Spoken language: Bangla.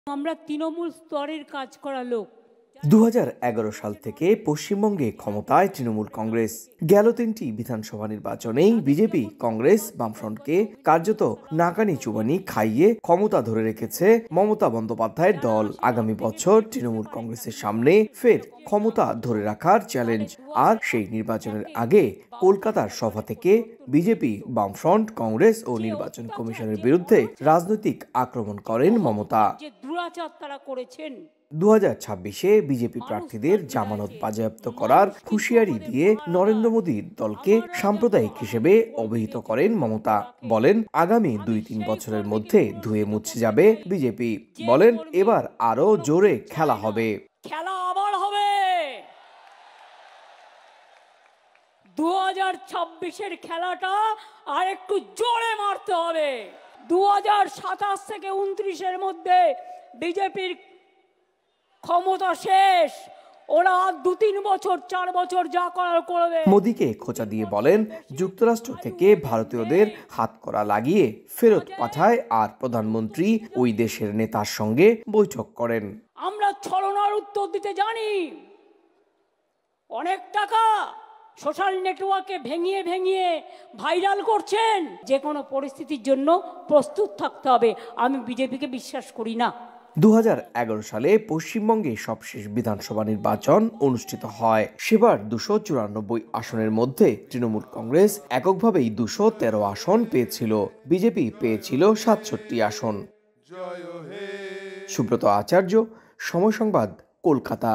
আমরা তৃণমূল স্তরের কাজ করা লোক। 2011 সাল থেকে পশ্চিমবঙ্গে ক্ষমতায় তৃণমূল কংগ্রেস। গেল 3টি বিধানসভা নির্বাচনেই বিজেপি, কংগ্রেস, বামফ্রন্টকে কার্যত নাকানি চুবানি খাইয়ে ক্ষমতা ধরে রেখেছে মমতা বন্দ্যোপাধ্যায়ের দল। আগামী বছর তৃণমূল কংগ্রেসের সামনে ফের ক্ষমতা ধরে রাখার চ্যালেঞ্জ। আর সেই নির্বাচনের আগে কলকাতার সভা থেকে বিজেপি, বামফ্রন্ট, কংগ্রেস ও নির্বাচন কমিশনের বিরুদ্ধে রাজনৈতিক আক্রমণ করেন মমতা। যে দুরাচার তারা করেছেন, 2026-এ বিজেপি প্রার্থীদের জামানত বাজেয়াপ্ত করার হুঁশিয়ারি দিয়ে নরেন্দ্র মোদীর দলকে সাম্প্রদায়িক হিসেবে অভিহিত করেন মমতা। বলেন, আগামী 2-3 বছরের মধ্যে ধুয়ে মুছে যাবে বিজেপি। বলেন, এবার আরো জোরে খেলা হবে। খেলা আবার হবে। 2026-এর খেলাটা আর একটু জোরে মারতে হবে। 2027 থেকে 29-এর মধ্যে বিজেপির ক্ষমতা শেষ। ওরা 2-3 বছর 4 বছর যা করার করবে। মোদীকে খোঁচা দিয়ে বলেন, যুক্তরাষ্ট্র থেকে ভারতীয়দের হাতকড়া লাগিয়ে ফেরত পাঠায় আর প্রধানমন্ত্রী ওই দেশের নেতার সঙ্গে বৈঠক করেন। আমরা ছলনার উত্তর দিতে জানি। অনেক টাকা সোশ্যাল নেটওয়ার্কে ভেঙিয়ে ভেঙিয়ে ভাইরাল করছেন। যে কোনো পরিস্থিতির জন্য প্রস্তুত থাকতে হবে। আমি বিজেপিকে বিশ্বাস করি না। 2011 সালে পশ্চিমবঙ্গে সবশেষ বিধানসভা নির্বাচন অনুষ্ঠিত হয়। সেবার 294 আসনের মধ্যে তৃণমূল কংগ্রেস এককভাবেই 213 আসন পেয়েছিল। বিজেপি পেয়েছিল 67 আসন। সুব্রত আচার্য, সময় সংবাদ, কলকাতা।